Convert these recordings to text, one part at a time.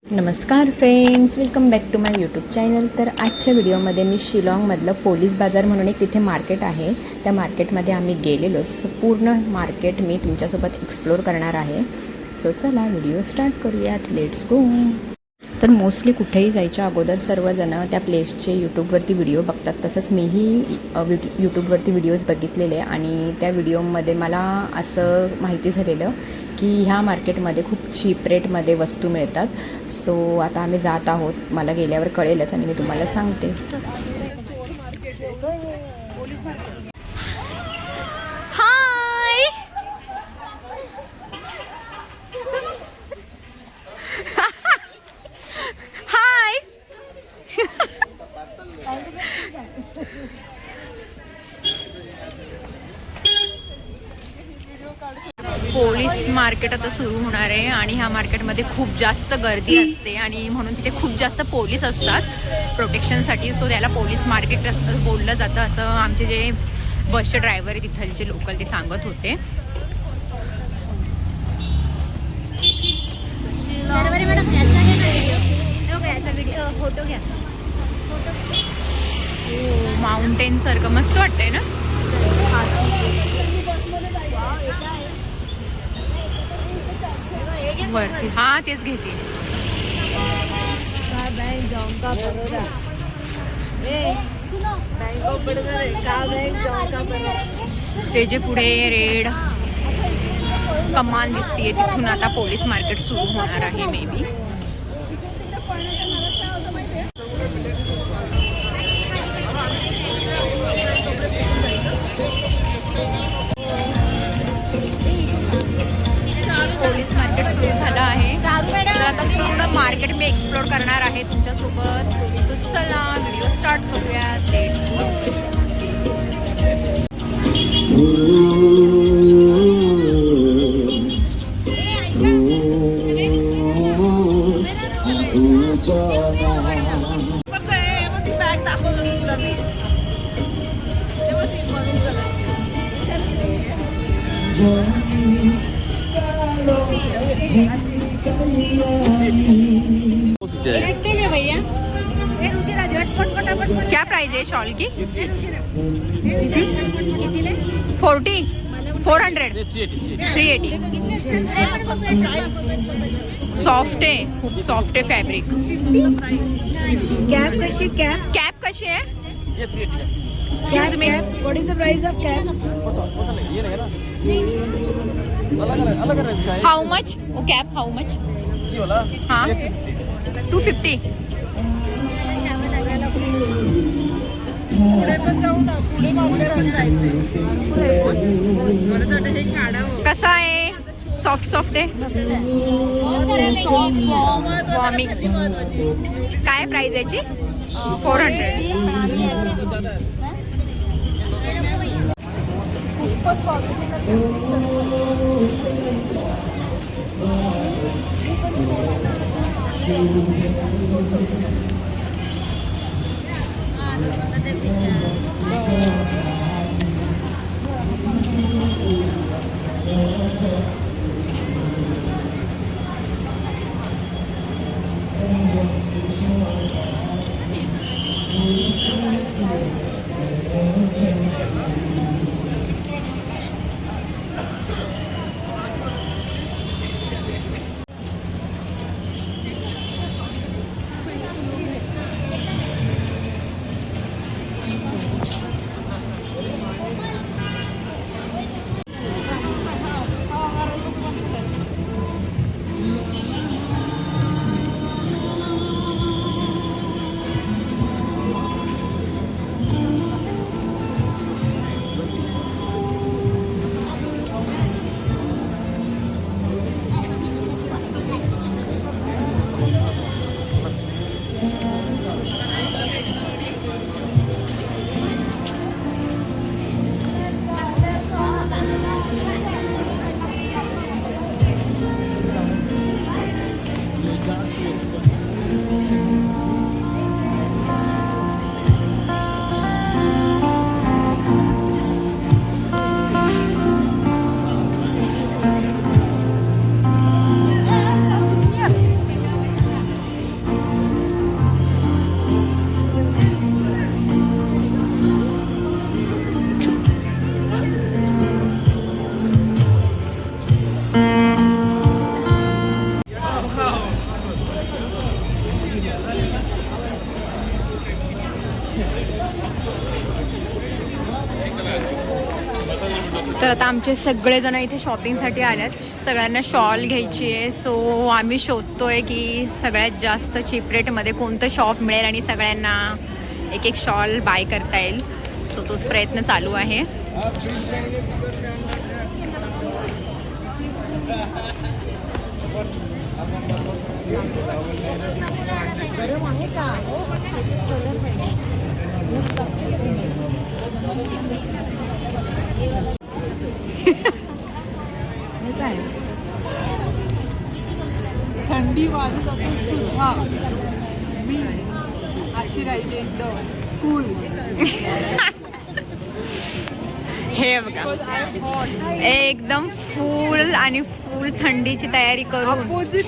नमस्कार friends, welcome back to my YouTube channel. तर आजच्या व्हिडिओमध्ये मी शिलाँगमधलं पोलीस बाजार म्हणून एक तिथे मार्केट आहे, त्या मार्केटमध्ये आम्ही गेलेलो. पूर्ण मार्केट मी तुमच्यासोबत एक्सप्लोर करणार आहे. सो चला व्हिडिओ स्टार्ट करूयात. Let's go. तर मोस्टली कुठेही जायच्या अगोदर सर्वजणं त्या प्लेसचे यूट्यूबवरती व्हिडिओ बघतात. तसंच मीही यूट्यूबवरती व्हिडिओज बघितलेले आणि त्या व्हिडिओमध्ये मला असं माहिती झालेलं की ह्या मार्केटमध्ये खूप चीप रेटमध्ये वस्तू मिळतात. सो आता आम्ही जात आहोत. मला गेल्यावर कळेलच आणि मी तुम्हाला सांगते. हाय हाय. पोलीस मार्केट आता सुरू होणार आहे आणि ह्या मार्केटमध्ये खूप जास्त गर्दी असते आणि म्हणून तिथे खूप जास्त पोलीस असतात प्रोटेक्शनसाठी. सो त्याला पोलीस मार्केट असं बोललं जातं, असं आमचे जे बसचे ड्रायव्हर आहे तिथलचे लोकल ते सांगत होते. माउंटेन सारखं मस्त वाटतंय ना. वरती हां तेच घेते. ते जे पुढे रेड कमान दिसतीये तिथून आता पोलीस मार्केट सुरू होणार आहे मे बी. पोलीस मार्केट सुरू झालं आहे. तर आता पूर्ण मार्केट मी एक्सप्लोर करणार आहे तुमच्यासोबत. सो चला व्हिडिओ स्टार्ट करूयात. क्या प्राइस है शॉल की? 40 400 380. सॉफ्ट आहे, खूप सॉफ्ट आहे फॅब्रिक. कॅप कशी आहे? Excuse me. What is the price of cap? How much? Oh, cap how much? हाँ 250. कसा आहे? सॉफ्ट आहे. वॉर्मिंग. काय प्राइस याची? 400. तर आता आमचे सगळेजण इथे शॉपिंगसाठी आल्यात. सगळ्यांना शॉल घ्यायची आहे. सो आम्ही शोधतोय की सगळ्यात जास्त चीप रेटमध्ये कोणतं शॉप मिळेल आणि सगळ्यांना एक एक शॉल बाय करता येईल. सो तोच प्रयत्न चालू आहे. थंडी वाजत असून सुद्धा मी अशी राहिली एकदम कूल. हे बघा एकदम फुल आणि फुल थंडीची तयारी करून. अपोजिट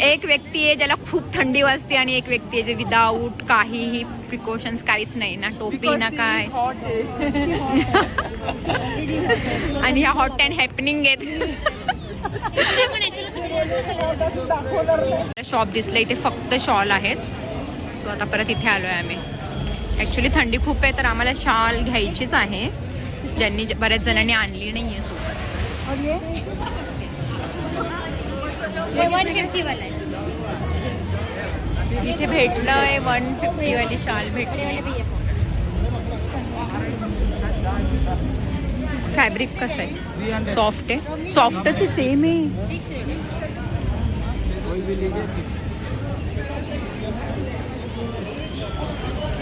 एक व्यक्ती आहे ज्याला खूप थंडी वाजते आणि एक व्यक्ती आहे जे विदाऊट काहीही प्रिकॉशन्स, काहीच नाही ना टोपी ना काय. आणि ह्या हॉट अँड हॅपनिंग आहेत. शॉप दिसलं इथे फक्त शॉल आहेत. सो आता परत इथे आलोय आम्ही. ॲक्च्युली थंडी खूप आहे तर आम्हाला शॉल घ्यायचीच आहे, ज्यांनी बऱ्याच जणांनी आणली नाही आहे सोबत. इथे भेटलंय 150 वाली शाल भेटली. फॅब्रिक कसं आहे? सॉफ्ट आहे. सॉफ्टच आहे, सेम आहे.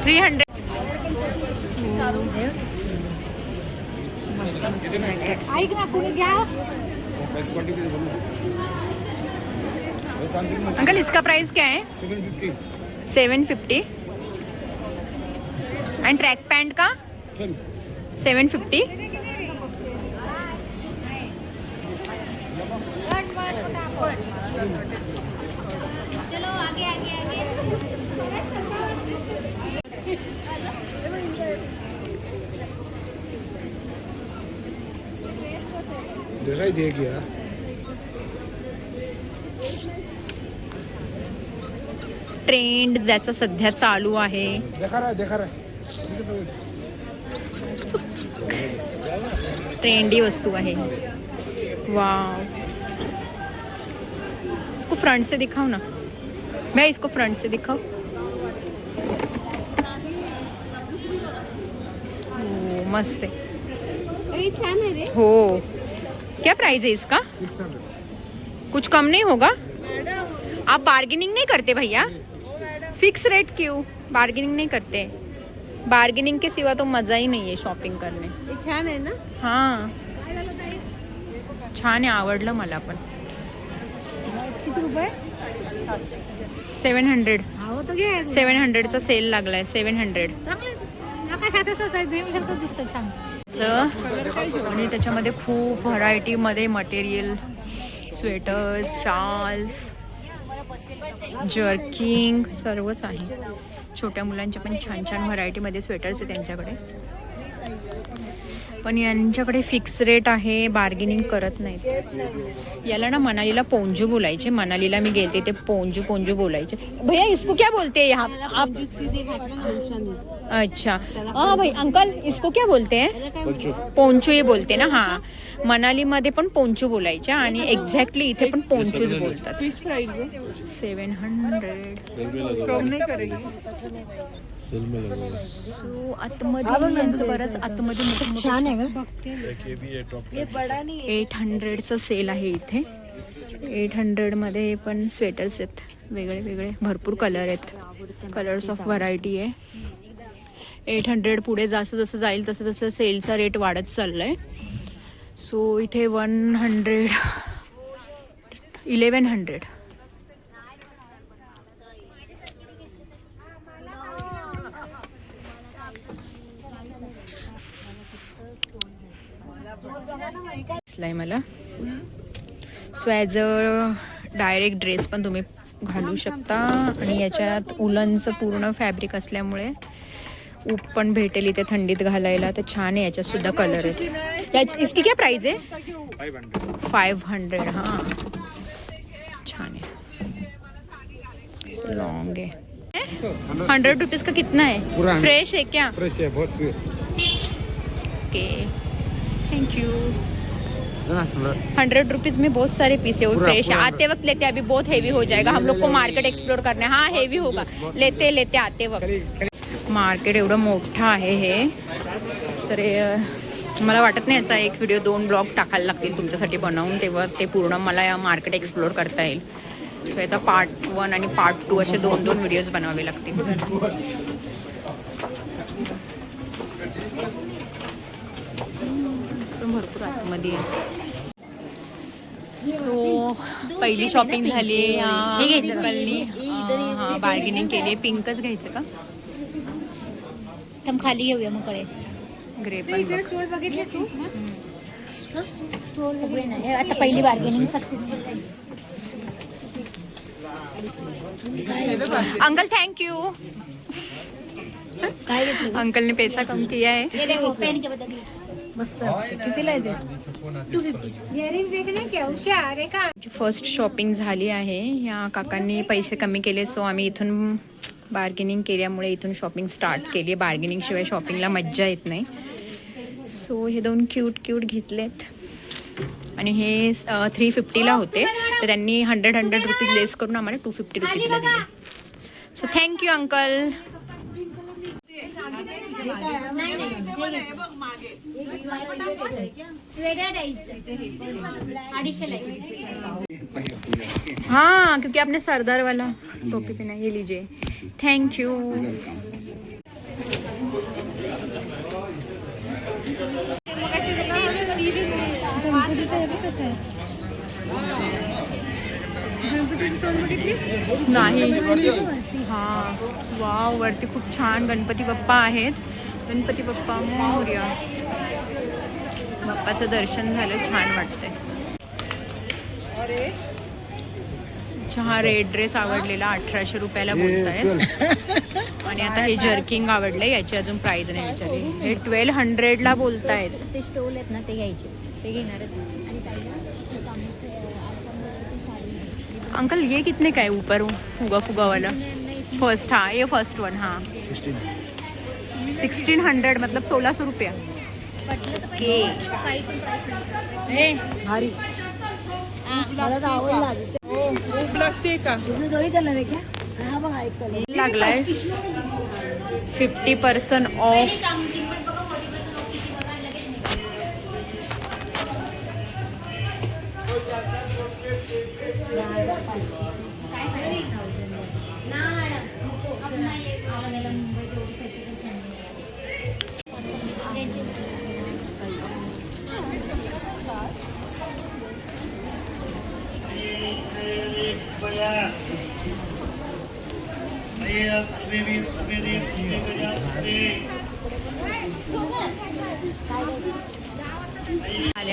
300. ऐक ना कुणी घ्या. अंकल इसका प्राइस क्या है? 750. एंड ट्रैक पैंट का 750. चलो आगे आगे आगे. दिखाई दे गया. ट्रेंड ज्याचा सध्या चालू आहे. देखा रहा ट्रेंडी वस्तू आहे. वाव. इसको फ्रंट से दिखाओ ना. मैं इसको फ्रंट से दिखाओ. ओ, मस्त आहे. छान आहे रे. हो. क्या प्राइस है इसका? 600. कुछ कम नहीं होगा? आप बार्गेनिंग नहीं करते भैया? फिक्स रेट क्यों? बार्गेनिंग नहीं करते? बार्गेनिंग के सिवा तो मजा ही नहीं है शॉपिंग करने. छान आहे ना. हां छान आहे, आवडलं मला पण. किती रुपये? 700. हो तो घे. 700चा सेल लागलाय. 700. दिसतं छान. आणि त्याच्यामध्ये खूप व्हरायटीमध्ये मटेरियल, स्वेटर्स, शॉल्स, जर्किंग सर्वच आहे. छोट्या मुलांच्या पण छान छान व्हरायटीमध्ये स्वेटर्स आहे त्यांच्याकडे. पण यांच्याकडे फिक्स रेट आहे, बार्गेनिंग करत नाहीत. याला ना मनालीला पोंजू बोलायचे. मनालीला मी गेलते ते पोंजू बोलायचे. भैया इसको क्या बोलते हैं यहाँ आप? अच्छा हाँ भाई अंकल इसको क्या बोलते हैं? पोंचू हे बोलते ना. हाँ मनालीमध्ये पण पोंचू बोलायच्या आणि एक्झॅक्टली इथे पण पोंचूच बोलतात. 700. कम नाही करेल. सो आतमध्ये यांचं बरंच आतमध्ये छान आहे का. 800चं सेल आहे इथे. 800 मध्ये पण स्वेटर्स आहेत वेगळे वेगळे, भरपूर कलर आहेत. कलर्स ऑफ व्हरायटी आहे. 800 पुढे जास्त जसं जाईल तसं तसं सेलचा रेट वाढत चाललाय. सो इथे 100, 1100. मला स्वॅझर डायरेक्ट ड्रेस पण तुम्ही घालू शकता आणि याच्यात उलनचं पूर्ण फॅब्रिक असल्यामुळे ऊब पण भेटेल इथे थंडीत घालायला. तर छान आहे. याच्यात सुद्धा कलर आहेत. इसकी क्या प्राइस है? 500. हाँ छान है. लॉन्ग है. 100 रुपीज का कितना है? फ्रेश है क्या? फ्रेश है, बहुत ओके थैंक यू। 100 रुपीज़ में बहुत सारे पीस है वो फ्रेश है। आते वक्त लेते, अभी बहुत हेवी हो जाएगा, हम लोग को मार्केट एक्सप्लोर करना है। हाँ हेवी होगा, लेते लेते आते वक्त। मार्केट एवढं मोठं आहे हे, तर मला वाटत नाही याचा एक व्हिडिओ 2 ब्लॉग टाकायला लागतील तुमच्यासाठी बनवून, तेव्हा ते पूर्ण मला या मार्केट एक्सप्लोर करता येईल. सो याचा पार्ट 1 आणि पार्ट 2 असे 2 व्हिडिओज बनवावे लागतील. भरपूर आतमध्ये आहे. सो पहिली शॉपिंग झाली आहे. हा बार्गेनिंग केली आहे. पिंकच घ्यायचं का? थम खाली घेऊया मग कडे. ग्रे पण बघ. स्टोर बघितले तू? स्टोर बघूया ना. आता पहिली बार्गेनिंग सक्सेसफुल झाली. Uncle thank you. अंकल ने पैसा कम किया है. ये देखो पेन के बदल मस्त कितीला आहे ते? 250. इयरिंग्स देखणे क्या हुशार आहे का? फर्स्ट शॉपिंग झाली आहे. या काकांनी पैसे कमी केले, सो आम्ही इथून बार्गेनिंग केल्यामुळे इथून शॉपिंग स्टार्ट केली. बार्गेनिंग शिवाय शॉपिंगला मज्जा येत नाही. सो हे 2 क्यूट घेतलेत आणि हे 350ला होते, तर त्यांनी 100 रुपीज लेस करून आम्हाला 250 रुपीजला दिले. So thank you uncle. हाँ क्योंकि आपने सरदार वाला टोपी पहना, ये लीजिए. Thank you. नाही. हां वाव, वरती खूप छान गणपती बाप्पा आहेत. गणपती बाप्पा मोरया. बाप्पाचं दर्शन झालं, छान वाटतंय. हा रेड ड्रेस आवडलेला 1800 रुपयाला बोलतायत. आणि आता हे जर्किंग आवडलंय, याची अजून प्राइस नाही विचारली. हे 1200ला बोलतायत. ते स्टोल आहेत ना ते घ्यायचे, ते घेणारच. आणि अंकल ये कितने का है ऊपर फुगा फुगा वाला? फर्स्ट, हाँ ये फर्स्ट वन. हाँ 1600 मतलब 1600 रुपया. ओके भारी मला तर आवडला. खूप लागते का? दोन्ही कलर आहे का? हा बघा एक कलर लागलाय. 50% ऑफ.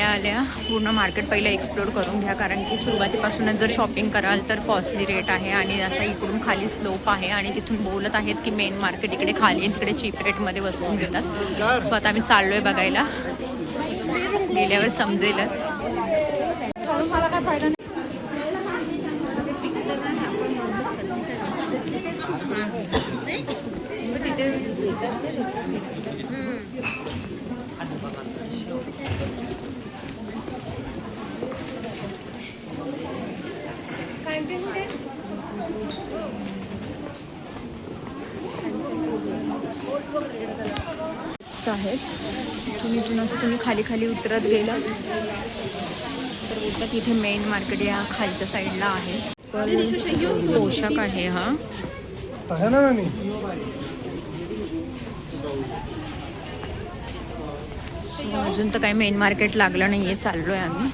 आल्या पूर्ण मार्केट पहिले एक्सप्लोर करून घ्या, कारण की सुरुवातीपासूनच जर शॉपिंग कराल तर कॉस्टली रेट आहे. आणि असा इकडून खाली स्लोप आहे आणि तिथून बोलत आहेत की मेन मार्केट इकडे खाली आहे, तिकडे चीप रेटमध्ये वस्तू मिळतात. सो आता आम्ही चाललोय बघायला, गेल्यावर समजेलच. आहेत इथून असं तुम्ही खाली खाली उतरत गेला तर बोलतात इथे मेन मार्केट या खालच्या साईडला आहे. पण पोशाख आहे हा. अजून तर काही मेन मार्केट लागलं नाहीये, चाललोय आम्ही.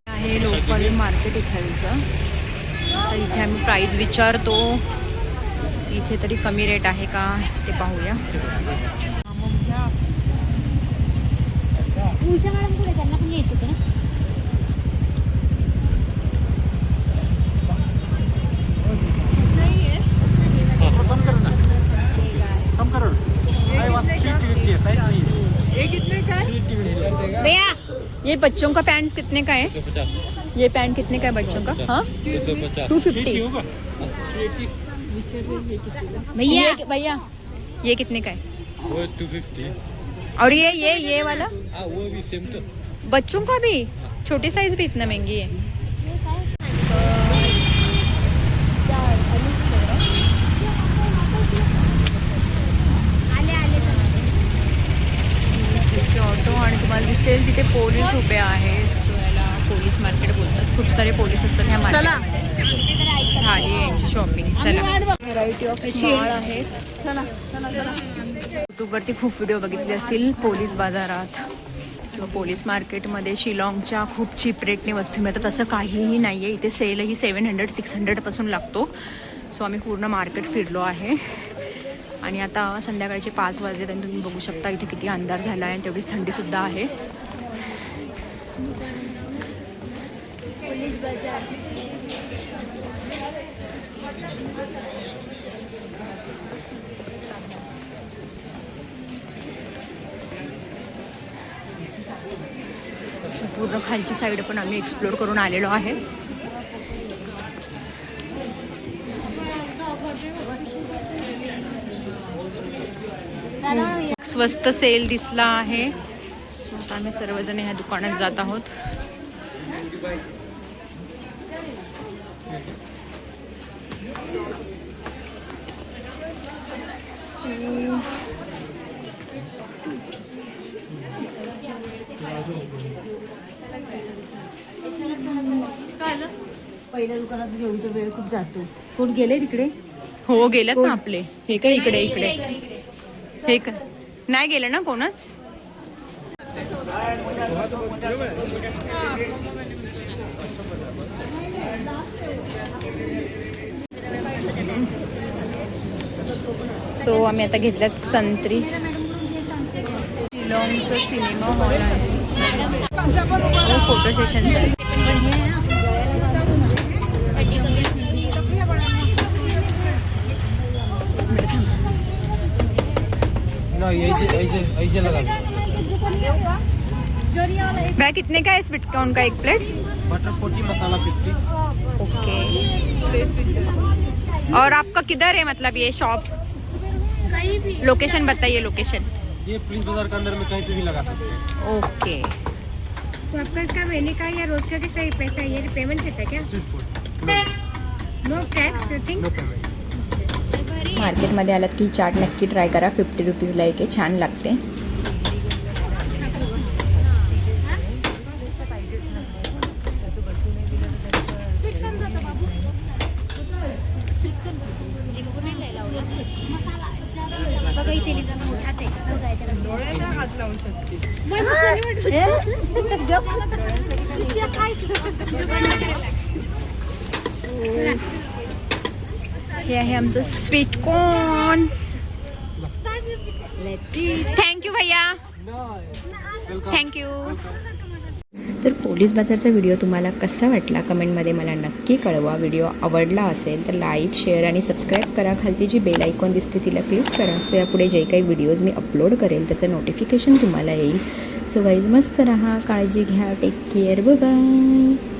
आहे लोकल मार्केट इथलचं. तर इथे आम्ही प्राइस विचारतो, इथे तरी कमी रेट आहे का ते पाहूया. उषा मॅडम पुढे त्यांना पण यायचं होतं ना. भैया ये बच्चों का पैंट कितने का है? ये पैंट कितने का है बच्चों का? हाँ 250. भैया भैया ये कितने का है? वो 250. और ये वाला हाँ वो भी सेम तो बच्चों का भी, छोटी साइज भी इतना महंगी है। ऑटो आणि तुम्हाला दिसेल तिथे पोलीस उभे आहे. सो याला पोलीस मार्केट बोलतात. खूप सारे पोलीस असतात ह्या मार्केटमध्ये. झाली आहे यांची शॉपिंग. चला, व्हरायटी ऑफ माळ आहे. यूट्यूबवरती खूप व्हिडिओ बघितले असतील पोलीस बाजारात किंवा पोलीस मार्केटमध्ये शिलाँगच्या खूप चीप रेटने वस्तू मिळतात. असं काहीही नाही आहे इथे. सेलही 700-600 पासून लागतो. सो आम्ही पूर्ण मार्केट फिरलो आहे आणि आता संध्याकाळचे 5 वाजले आणि तुम्ही बघू शकता इथे किती अंधार झाला आहे. तेवढीच थंडीसुद्धा आहे. पोलीस बाजार. सो पूर्ण खालची साईड पण आम्ही एक्सप्लोर करून आलेलो आहे. स्वस्त सेल दिसला आहे. सो आता आम्ही सर्वजण ह्या दुकानात जात आहोत. पहिल्या दुकानात घेऊन तो वेळ खूप जातो. कोण गेले तिकडे? हो गेलेत ना आपले. हे काय इकडे इकडे हे काय नाही गेले ना कोणच. सो आम्ही आता घेतल्यात संत्री. शिलाँगचं सिनेमा हॉल आहे. फोटो सेशन आहे. ना ऐसे लगा भाई कितने का है स्वीट कॉर्न का एक प्लेट? बटर 40 मसाला 50. ओके. और आपका किधर है मतलब ये शॉप? कहीं भी. लोकेशन बताइए लोकेशन. ये पुलिस बाजार के अंदर में कहीं पे भी लगा सकते हैं. ओके. तो आपका इसका महीने का या रोज का कितना पैसा ये पेमेंट करता है क्या? Street food no tax nothing. No payment. मार्केटमध्ये आलात की चाट नक्की ट्राय करा. 50 रुपीजला एक आहे. छान लागते. बघा इथे लिहिलं मोठाच आहे. बघा इथे हे आहे आमचं स्वीट कॉर्न. थँक्यू भैया. थँक्यू. तर पोलीस बाजारचा व्हिडिओ तुम्हाला कसा वाटला कमेंटमध्ये मला नक्की कळवा. व्हिडिओ आवडला असेल तर लाईक, शेअर आणि सबस्क्राईब करा. खालती जी बेल आयकॉन दिसते तिला क्लिक करा. सो यापुढे जे काही व्हिडिओज मी अपलोड करेल त्याचं नोटिफिकेशन तुम्हाला येईल. सो गाईज मस्त राहा, काळजी घ्या, टेक केअर, बाय बाय.